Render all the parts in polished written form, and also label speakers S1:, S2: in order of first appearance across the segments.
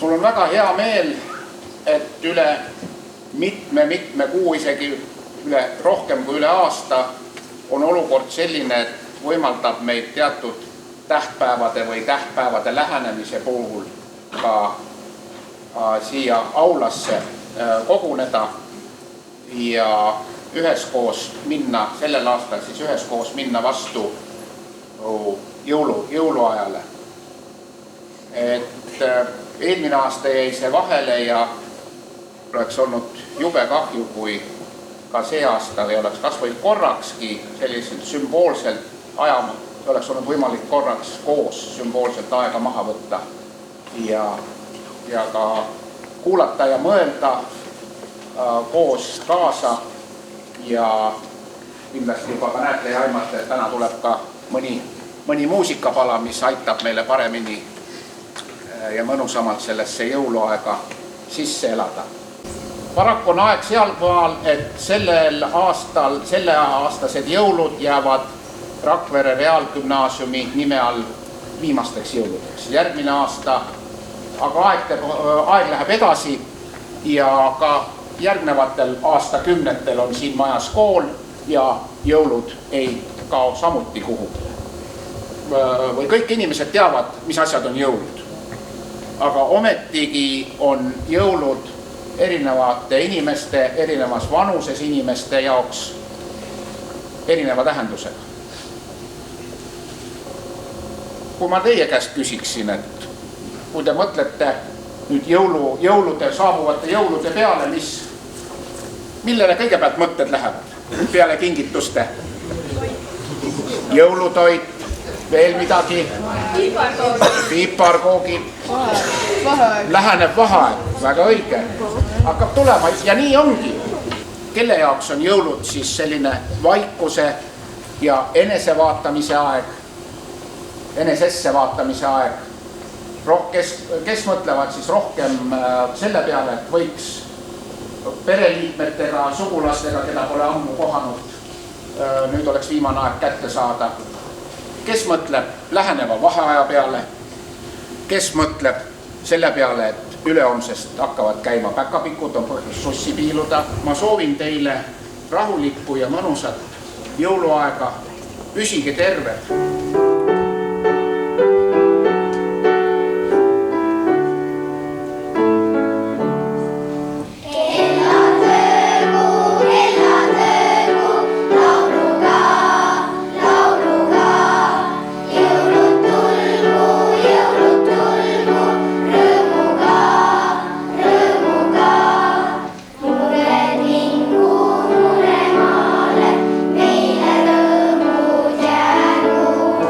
S1: Mul on väga hea meel, et üle mitme kuu, isegi rohkem kui üle aasta on olukord selline, et võimaldab meid teatud tähtpäevade või tähtpäevade lähenemise puhul ka siia aulasse koguneda ja üheskoos minna, sellel aastal siis üheskoos minna vastu jõuluajale. Et eelmine aasta jäi see vahele ja oleks olnud jube kahju, kui ka see aasta ei oleks kas või korrakski selliselt sümboolselt ajama, oleks olnud võimalik korraks koos sümboolselt aega maha võtta ja ka kuulata ja mõelda koos kaasa ja kindlasti juba ka näete ja aimate, et täna tuleb ka mõni muusikapala, mis aitab meile paremini ja mõnusamalt sellesse jõuluaega sisse elada. Paraku on aeg sealpool, et selleaastased jõulud jäävad Rakvere Reaalgümnaasiumi nime all viimasteks jõuludeks. Järgmine aasta, aga aeg läheb edasi ja ka järgnevatel aastakümnetel on siin majas kool ja jõulud ei kao samuti kuhugi. Või kõik inimesed teavad, mis asjad on jõulud. Aga ometigi on jõulud erinevate inimeste, erinevas vanuses inimeste jaoks erineva tähendusega. Kui ma teie käest küsiksin, et kui te mõtlete nüüd saabuvate jõulude peale, millele kõigepealt mõtted lähevad peale kingituste? Jõulutoit, veel midagi, piiparkoogid, läheneb vaheaeg, väga õige, hakkab tulema ja nii ongi. Kelle jaoks on jõulud siis selline vaikuse ja enesevaatamise aeg, kes mõtlevad siis rohkem selle peale, et võiks pereliikmetega, sugulastega, keda pole ammu kohanud, nüüd oleks viimane aeg kätte saada. Kes mõtleb läheneva vaheaja peale, kes mõtleb selle peale, et ülehomsest hakkavad käima päkapikud, on põhjus sussi piiluda. Ma soovin teile rahulikku ja mõnusat jõuluaega, püsige terved.
S2: Meile rõõmu jäägu.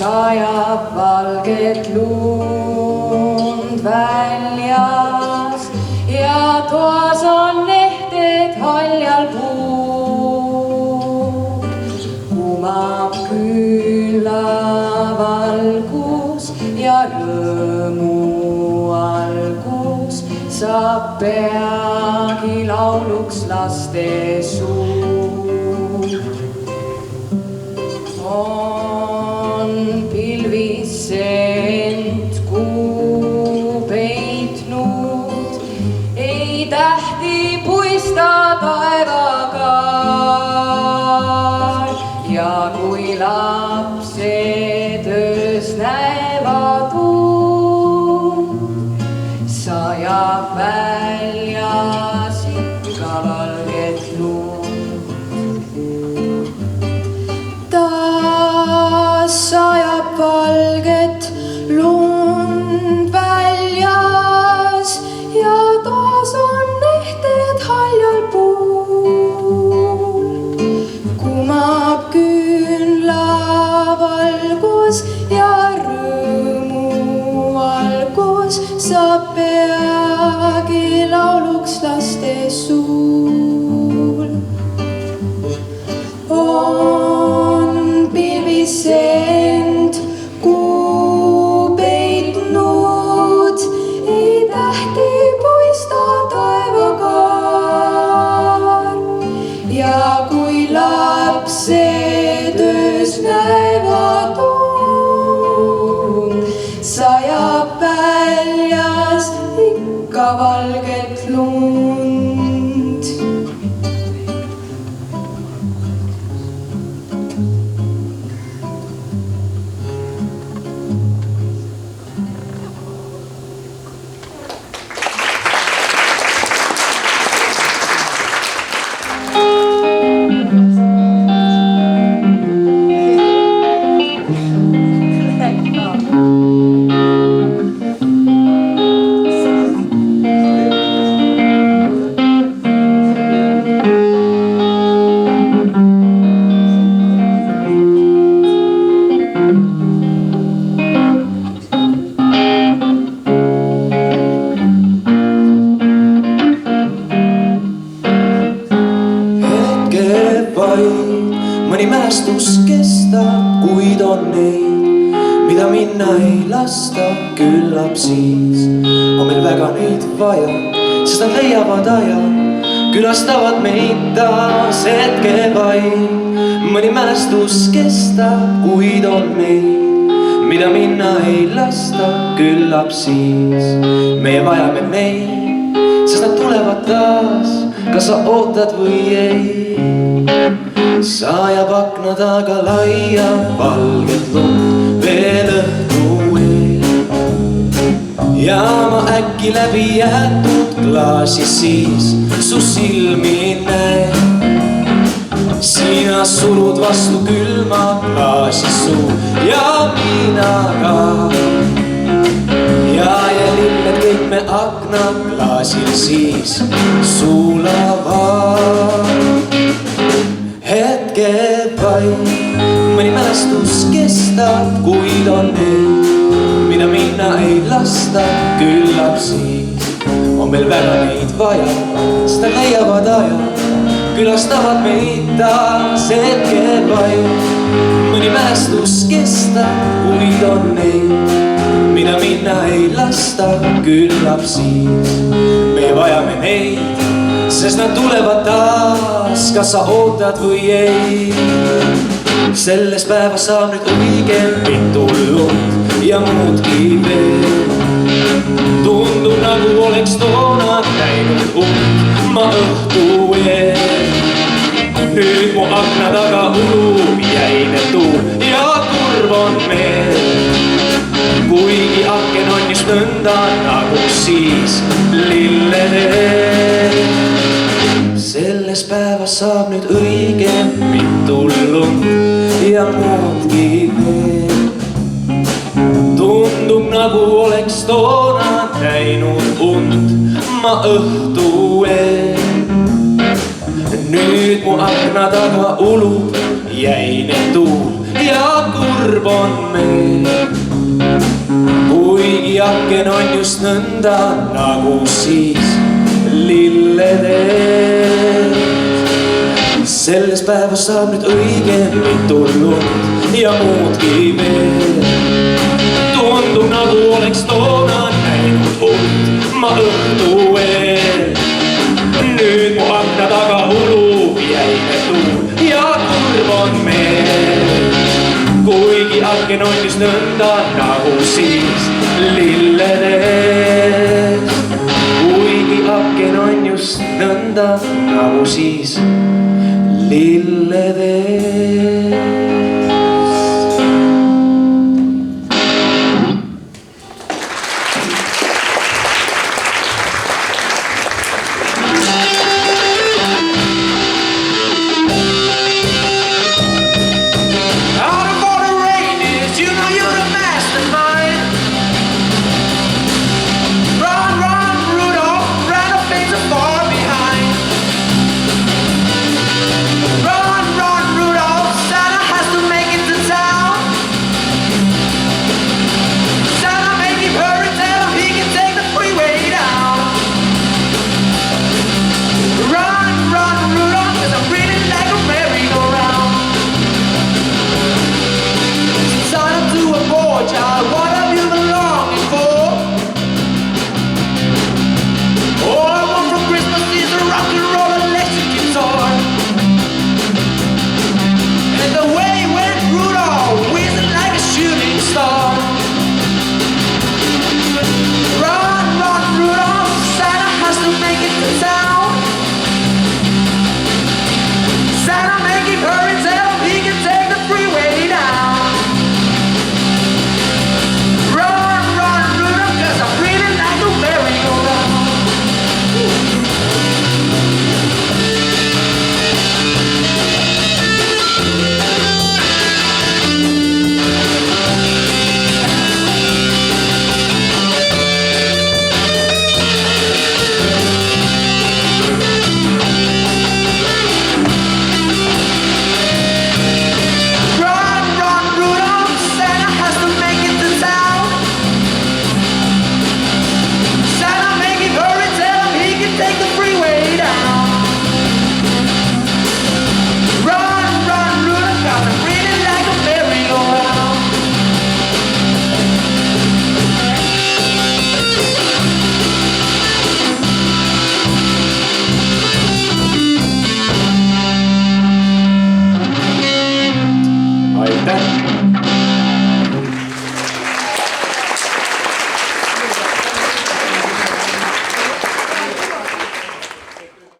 S2: sajab valget lund väljas ja toas on ehted haljal puud. Kumab külavalgus ja rõõmu algus saab peagi lauluks laste suud. On pilvis end kuu peitnud, ei tähti puista taevakaan. Ja kui lapsed öös näevad und, sajab väljas ikka valget lund. Taas sajab valget lund väljas ja taas on ehted haljal puul. Kumab küünlavalgus ja rõõmu algus saab peagi lauluks laste suul. On pilvis end kuu peitnud, ei tähti puista taevakaan. Ja kui lapsed öös näevad und, sajab väljas ikka valget lund.
S3: Mõni mälestus kestab, kuid on neid, mida minna ei lasta. Küllap siis on meil väga neid vaja, sest nad leiavad aja, külastavad meid taas hetke vaid. Mõni mälestus kestab, kuid on neid, mida minna ei lasta. Küllap siis meie vajame neid, sest nad tulevad taas, kas sa ootad või ei. Sajab akna taga laia valget lund veel õhtu eel. Ja ma äkki läbi jäetud klaasi siis su silmi näen. Sina surud vastu külma klaasi suu ja mina ka. Ja lilled kõik me akna klaasil siis sulavad. Hetke vaid, mõni mälestus kestab, kuid on neid, mida minna ei lasta. Küllap siis on meil väga neid vaja, sest nad leiavad aja, külastavad meid taas. Hetke vaid, mõni mälestus kestab, kuid on neid, mida minna ei lasta. Küllap siis me vajame neid, sest nad tulevad taas, kas sa ootad või ei. Selles päevas saab nüüd õige mitu lund ja muudki veel. Tundub nagu oleks toona näinud und ma õhtu eel. Nüüd mu akna taga ulub jäine tuul ja kurb on meel. Kuigi aken on just nõnda nagu siis lilledel. Selles päevas saab nüüd õige mitu lund ja muudki veel. Tundub nagu oleks toona näinud und ma õhtu eel. Nüüd mu akna taga ulub jäine tuul ja kurb on meel. kuigi aken on just nõnda nagu siis lilledes. Selles päevas saab nüüd õigemini tulnud ja muudki veel. Tundub nagu oleks toona näinud huld ma õhtu eel. Nüüd mu akna taga ulub jäine tuul ja kurb on meel. Kuigi aken on just nõnda nagu siis lilledes. Kuigi aken on just nõnda nagu siis lilledes.
S4: Aitäh!